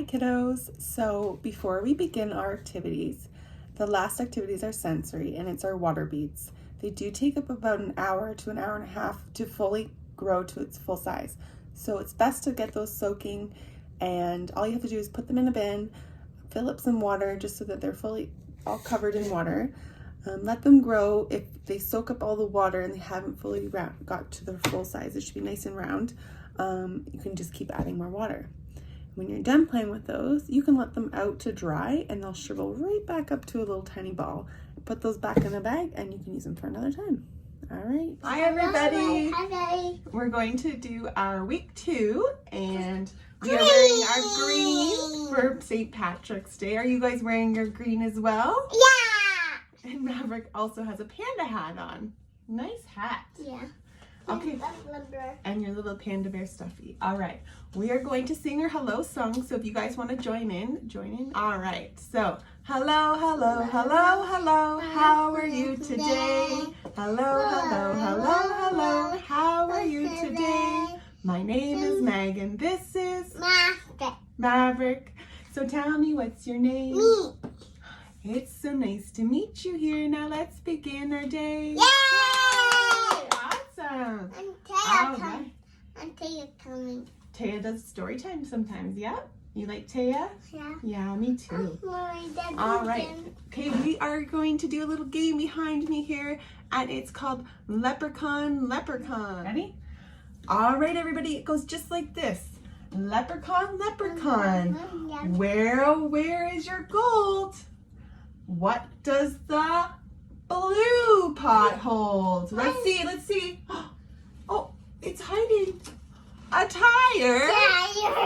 kiddos. So before we begin our activities, the last activities are sensory, and it's our water beads. They do take up about an hour to an hour and a half to fully grow to its full size. So it's best to get those soaking, and all you have to do is put them in a bin, fill up some water just so that they're fully all covered in water. Let them grow. If they soak up all the water and they haven't fully got to their full size, it should be nice and round. You can just keep adding more water. When you're done playing with those, you can let them out to dry and they'll shrivel right back up to a little tiny ball. Put those back in the bag and you can use them for another time. All right. Hi everybody. Hi. We're going to do our week 2 and we are wearing our green for St. Patrick's Day. Are you guys wearing your green as well? Yeah. And Maverick also has a panda hat on. Nice hat. Yeah. Okay. And your little panda bear stuffy. All right. We are going to sing our hello song. So if you guys want to join in, join in. All right. So hello, hello, hello, hello. How are you today? Hello, hello, hello, hello. How are you today? My name is Meg and this is Maverick. So tell me, what's your name? Me. It's so nice to meet you here. Now let's begin our day. Yay! Awesome. And All Taya right. coming. Taya does story time sometimes, yeah? You like Taya? Yeah. Yeah, me too. All All right. Okay, we are going to do a little game behind me here, and it's called Leprechaun Leprechaun. Ready? All right, everybody, it goes just like this. Leprechaun Leprechaun, where is your gold? What does the blue pot hold? Let's see. Oh, it's hiding. A tire?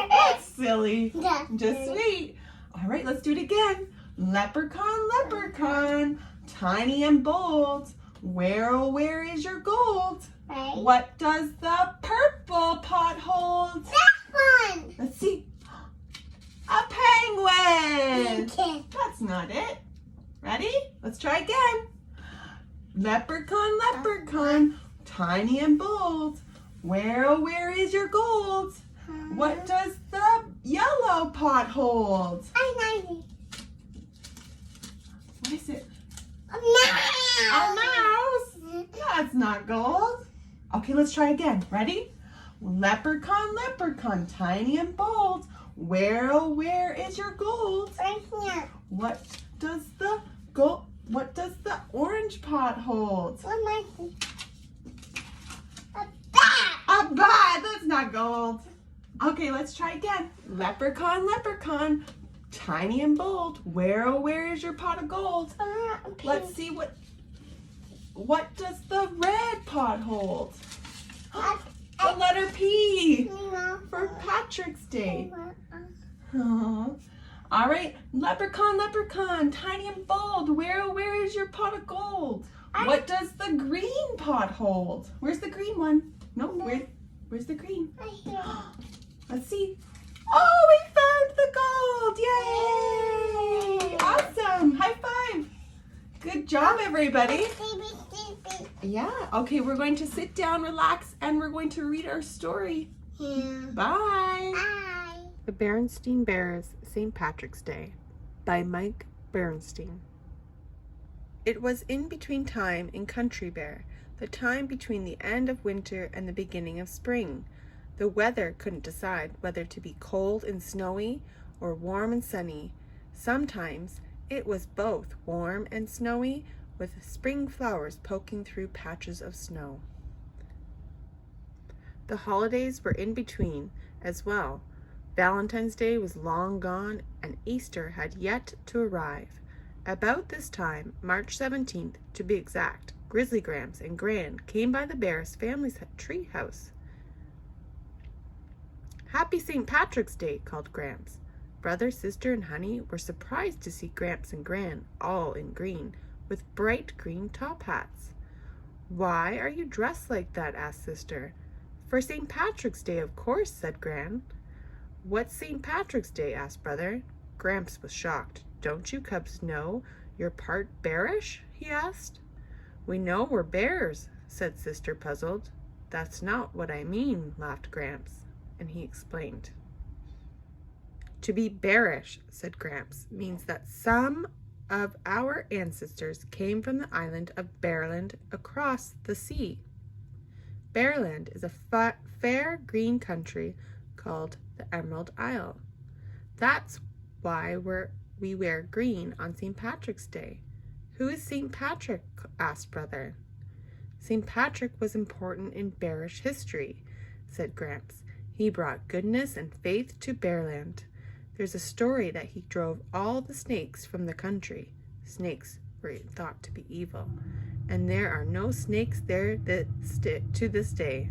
That's silly. Just wait. All right, let's do it again. Leprechaun Leprechaun, tiny and bold. Where is your gold? Right. What does the purple pot hold? That one. Let's see. A penguin. Okay. That's not it. Ready? Let's try again. Leprechaun Leprechaun, tiny and bold. Where is your gold? What does the yellow pot hold? I know. What is it? A mouse. A mouse? That's not gold. Okay, let's try again. Ready? Leprechaun Leprechaun, tiny and bold. Where is your gold? Right here. What does the orange pot hold? What am I doing? A bat. A bat! That's not gold. Okay, let's try again. Leprechaun Leprechaun, tiny and bold. Where is your pot of gold? Let's see what does the red pot hold? The letter P for Patrick's Day. Aww. All right, Leprechaun Leprechaun, tiny and bold. Where is your pot of gold? What does the green pot hold? Where's the green one? No, where's the green? Let's see. Oh, we found the gold! Yay! Awesome! High five! Good job, everybody. Yeah. Okay, we're going to sit down, relax, and we're going to read our story. Yeah. Bye. Bye. The Berenstain Bears, St. Patrick's Day by Mike Berenstain. It was in between time in Country Bear, the time between the end of winter and the beginning of spring. The weather couldn't decide whether to be cold and snowy or warm and sunny. Sometimes it was both warm and snowy, with spring flowers poking through patches of snow. The holidays were in between as well. Valentine's Day was long gone, and Easter had yet to arrive. About this time, March 17th to be exact, Grizzly Gramps and Gran came by the Bears' family's tree house. "Happy St. Patrick's Day," called Gramps. Brother, sister, and Honey were surprised to see Gramps and Gran all in green, with bright green top hats. "Why are you dressed like that?" asked Sister. "For St. Patrick's Day, of course," said Gran. "What's St. Patrick's Day?" asked Brother. Gramps was shocked. "Don't you cubs know you're part bearish?" he asked. "We know we're bears," said Sister, puzzled. "That's not what I mean," laughed Gramps, and he explained. To be bearish, said Gramps, means that some of our ancestors came from the island of Bearland across the sea. Bearland is a fair green country called the Emerald Isle. That's why we wear green on St. Patrick's Day. Who is St. Patrick? Asked Brother. St. Patrick was important in bearish history, said Gramps. He brought goodness and faith to Bearland. There's a story that he drove all the snakes from the country. Snakes were thought to be evil, and there are no snakes there to this day.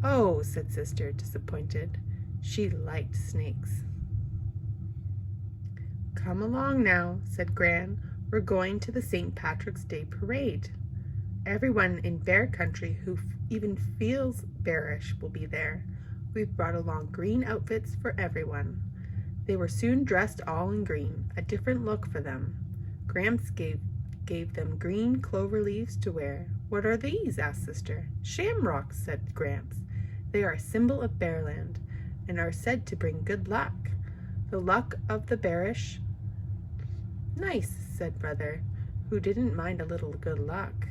Oh, said Sister, disappointed. She liked snakes. Come along now, said Gran. We're going to the St. Patrick's Day parade. Everyone in Bear Country who even feels bearish will be there. We've brought along green outfits for everyone. They were soon dressed all in green, a different look for them. Gramps gave them green clover leaves to wear. What are these? Asked Sister. Shamrocks, said Gramps. They are a symbol of Bearland and are said to bring good luck. The luck of the bearish. Nice, said Brother, who didn't mind a little good luck.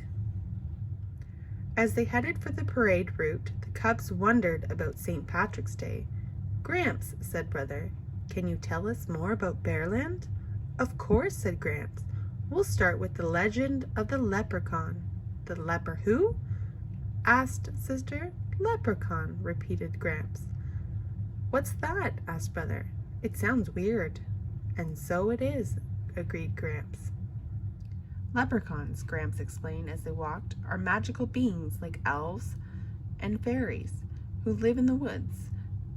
As they headed for the parade route, the cubs wondered about St. Patrick's Day. Gramps, said Brother, can you tell us more about Bearland? Of course, said Gramps. We'll start with the legend of the leprechaun. The leper who? Asked Sister. Leprechaun, repeated Gramps. What's that? Asked Brother. It sounds weird. And so it is, agreed Gramps. Leprechauns, Gramps explained as they walked, are magical beings like elves and fairies who live in the woods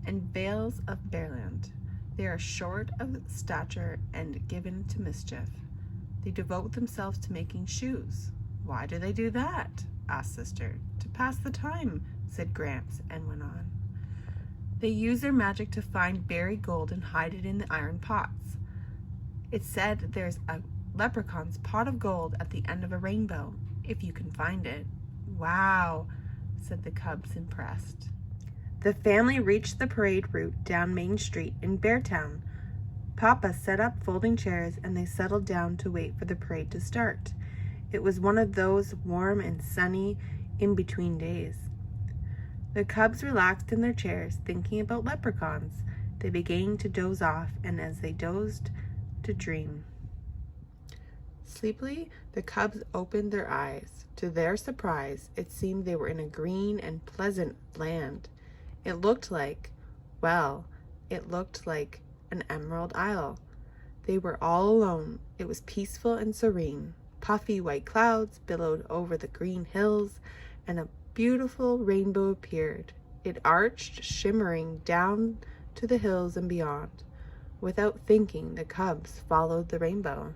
and vales of Bearland. They are short of stature and given to mischief. They devote themselves to making shoes. Why do they do that? Asked Sister. To pass the time, said Gramps, and went on. They use their magic to find buried gold and hide it in the iron pots. It's said there's a leprechaun's pot of gold at the end of a rainbow, if you can find it. Wow, said the cubs, impressed. The family reached the parade route down Main Street in Beartown. Papa set up folding chairs and they settled down to wait for the parade to start. It was one of those warm and sunny in-between days. The cubs relaxed in their chairs, thinking about leprechauns. They began to doze off, and as they dozed, to dream. Sleepily, the cubs opened their eyes. To their surprise, it seemed they were in a green and pleasant land. It looked like an emerald isle. They were all alone. It was peaceful and serene. Puffy white clouds billowed over the green hills, and a beautiful rainbow appeared. It arched, shimmering down to the hills and beyond. Without thinking, the cubs followed the rainbow.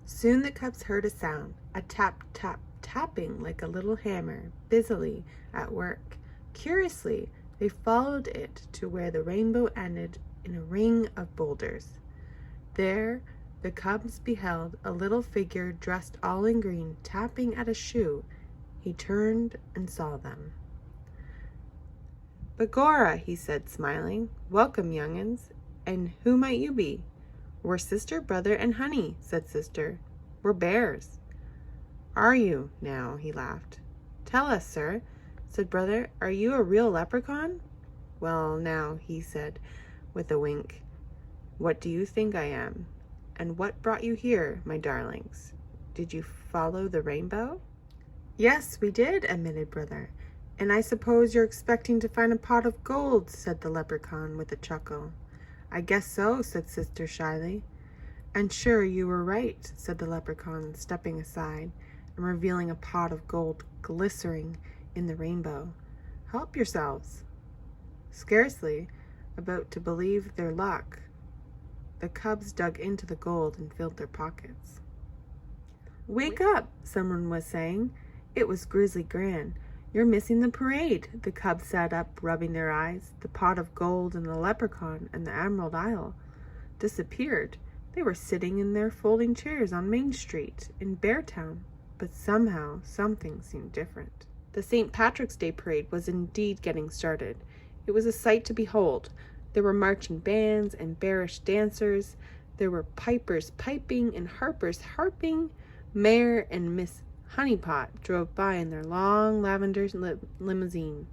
Soon the cubs heard a sound, a tap, tap, tapping like a little hammer, busily at work. Curiously, they followed it to where the rainbow ended in a ring of boulders. There, the cubs beheld a little figure dressed all in green, tapping at a shoe. He turned and saw them. "Begorra," he said, smiling. "Welcome, young'uns. And who might you be?" "We're Sister, Brother, and Honey," said Sister. "We're bears." "Are you, now?" he laughed. "Tell us, sir," said Brother. "Are you a real leprechaun?" "Well, now," he said, with a wink. "What do you think I am? And what brought you here, my darlings? Did you follow the rainbow?" "Yes, we did," admitted Brother. "And I suppose you're expecting to find a pot of gold," said the leprechaun with a chuckle. "I guess so," said Sister shyly. "And sure you were right," said the leprechaun, stepping aside and revealing a pot of gold glistening in the rainbow. "Help yourselves." Scarcely about to believe their luck, the cubs dug into the gold and filled their pockets. "Wake up," someone was saying. It was Grizzly Gran. "You're missing the parade." The cubs sat up, rubbing their eyes. The pot of gold and the leprechaun and the Emerald Isle disappeared. They were sitting in their folding chairs on Main Street in Beartown, but somehow something seemed different. The St. Patrick's Day parade was indeed getting started. It was a sight to behold. There were marching bands and bearish dancers. There were pipers piping and harpers harping. Mayor and Miss Honeypot drove by in their long lavender limousine.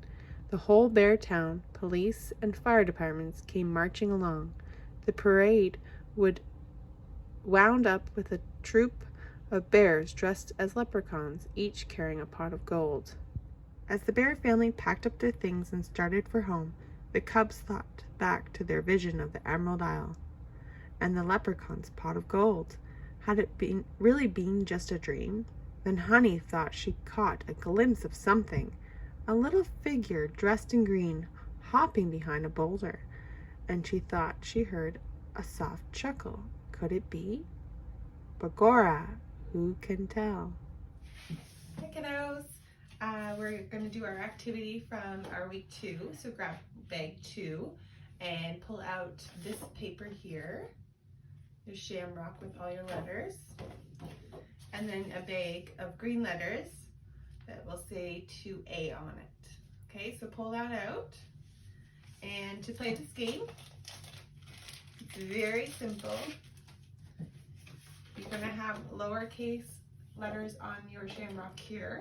The whole bear town, police and fire departments came marching along. The parade wound up with a troop of bears dressed as leprechauns, each carrying a pot of gold. As the bear family packed up their things and started for home, the cubs thought back to their vision of the Emerald Isle and the leprechaun's pot of gold. Had it really been just a dream? Then Honey thought she caught a glimpse of something, a little figure dressed in green hopping behind a boulder, and she thought she heard a soft chuckle. Could it be? Begorra, who can tell? Hey kiddos, we're going to do our activity from our week 2. So grab bag 2 and pull out this paper here, your shamrock with all your letters, and then a bag of green letters that will say 2A on it. Okay, so pull that out. And to play this game, it's very simple. You're going to have lowercase letters on your shamrock here,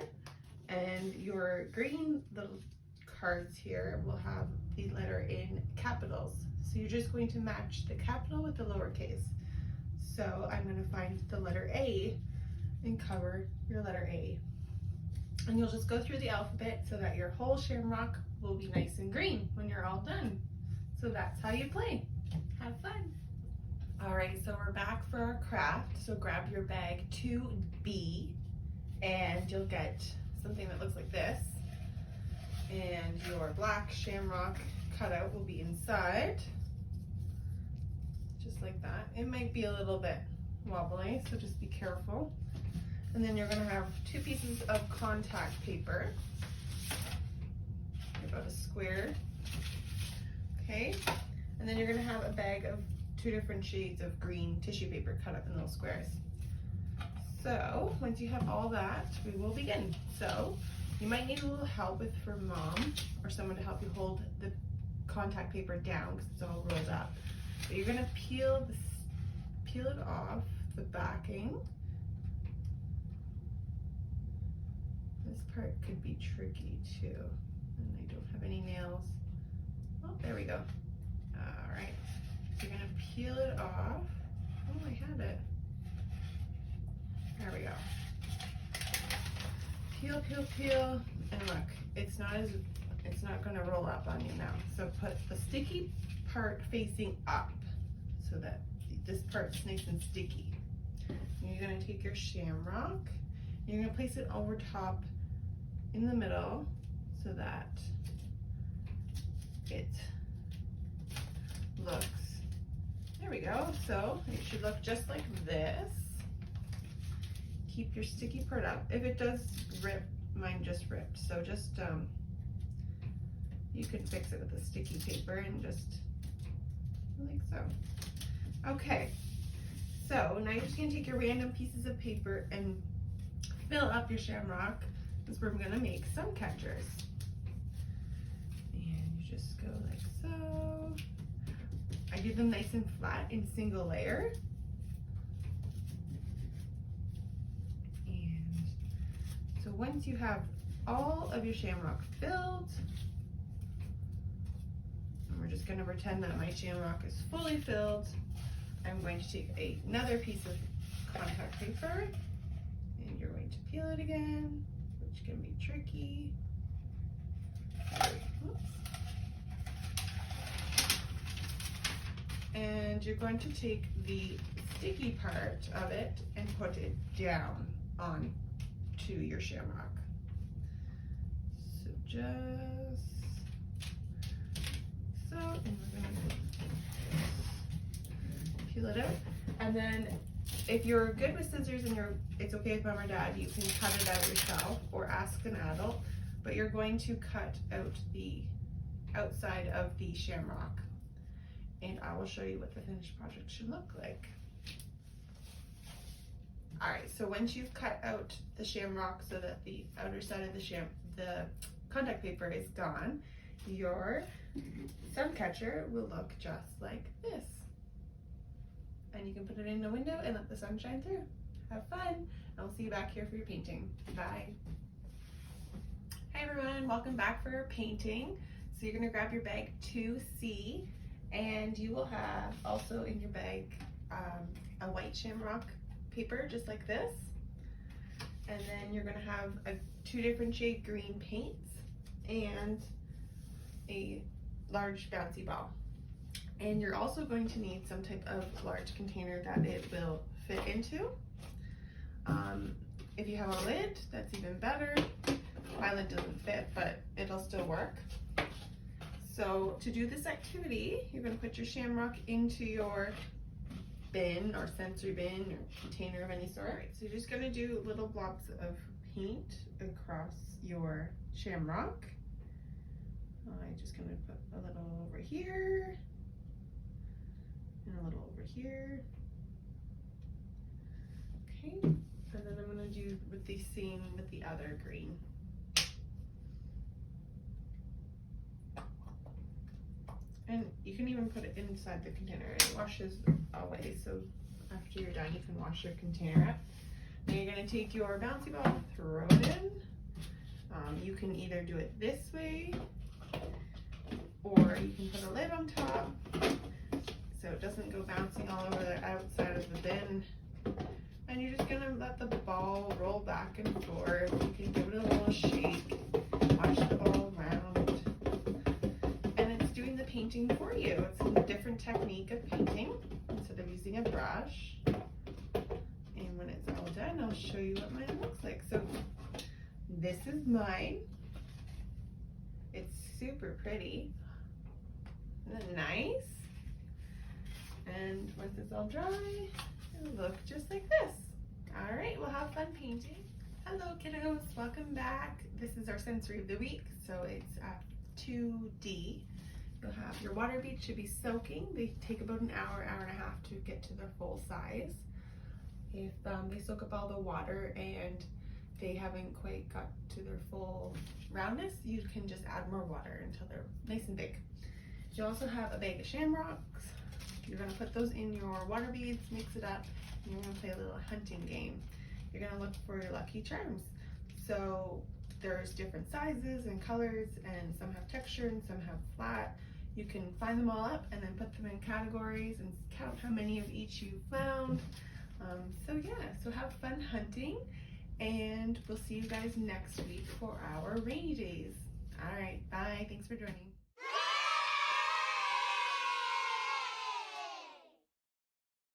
and your green little cards here will have the letter in capitals. So you're just going to match the capital with the lowercase. So I'm going to find the letter A and cover your letter A. And you'll just go through the alphabet so that your whole shamrock will be nice and green when you're all done. So that's how you play. Have fun. All right, so we're back for our craft. So grab your bag 2B and you'll get something that looks like this. And your black shamrock cutout will be inside. Just like that. It might be a little bit wobbly, so just be careful. And then you're going to have 2 pieces of contact paper, about a square. Okay, and then you're going to have a bag of 2 different shades of green tissue paper cut up in little squares. So once you have all that, we will begin. So you might need a little help for mom or someone to help you hold the contact paper down because it's all rolled up. But you're going to peel it off the backing. This part could be tricky too, and I don't have any nails. Oh, there we go. All right, so you're gonna peel it off. Oh, I had it. There we go. Peel, peel, peel, and look, it's not gonna roll up on you now. So put the sticky part facing up so that this part's nice and sticky. And you're gonna take your shamrock, you're gonna place it over top in the middle so that it looks, there we go. So it should look just like this. Keep your sticky part up. If it does rip, mine just ripped. So just, you can fix it with a sticky paper and just like so. Okay, so now you're just gonna take your random pieces of paper and fill up your shamrock. That's where we're gonna make sun catchers. And you just go like so. I do them nice and flat in single layer. And so once you have all of your shamrock filled, and we're just gonna pretend that my shamrock is fully filled, I'm going to take another piece of contact paper and you're going to peel it again, which can be tricky. Oops. And you're going to take the sticky part of it and put it down on to your shamrock. So just so, and we're gonna peel it out. And then if you're good with scissors and it's okay with mom or dad, you can cut it out yourself or ask an adult, but you're going to cut out the outside of the shamrock. And I will show you what the finished project should look like. All right, so once you've cut out the shamrock so that the outer side of the contact paper is gone, your sun catcher will look just like this. And you can put it in the window and let the sun shine through. Have fun, and I'll see you back here for your painting. Bye. Hi everyone, welcome back for our painting. So you're gonna grab your bag 2C, and you will have also in your bag a white shamrock paper just like this. And then you're gonna have 2 different shade green paints and a large bouncy ball. And you're also going to need some type of large container that it will fit into. If you have a lid, that's even better. My lid doesn't fit, but it'll still work. So to do this activity, you're going to put your shamrock into your bin or sensory bin or container of any sort. So you're just going to do little blobs of paint across your shamrock. I'm just going to put a little over here and a little over here. Okay, and then I'm going to do with the same with the other green. And you can even put it inside the container and it washes away. So after you're done, you can wash your container up. Then you're going to take your bouncy ball, throw it in. You can either do it this way, or you can put a lid on top so it doesn't go bouncing all over the outside of the bin. And you're just going to let the ball roll back and forth. You can give it a little shake, watch the ball around. Painting for you. It's a different technique of painting instead of using a brush. And when it's all done, I'll show you what mine looks like. So this is mine. It's super pretty. Isn't it nice? And once it's all dry, it'll look just like this. All right, we'll have fun painting. Hello kiddos, welcome back. This is our sensory of the week. So it's 2D. You'll have your water beads should be soaking. They take about an hour, hour and a half to get to their full size. If they soak up all the water and they haven't quite got to their full roundness, you can just add more water until they're nice and big. You also have a bag of shamrocks. You're gonna put those in your water beads, mix it up, and you're gonna play a little hunting game. You're gonna look for your lucky charms. So there's different sizes and colors, and some have texture and some have flat. You can find them all up and then put them in categories and count how many of each you found. So yeah, so have fun hunting, and we'll see you guys next week for our rainy days. All right, bye. Thanks for joining.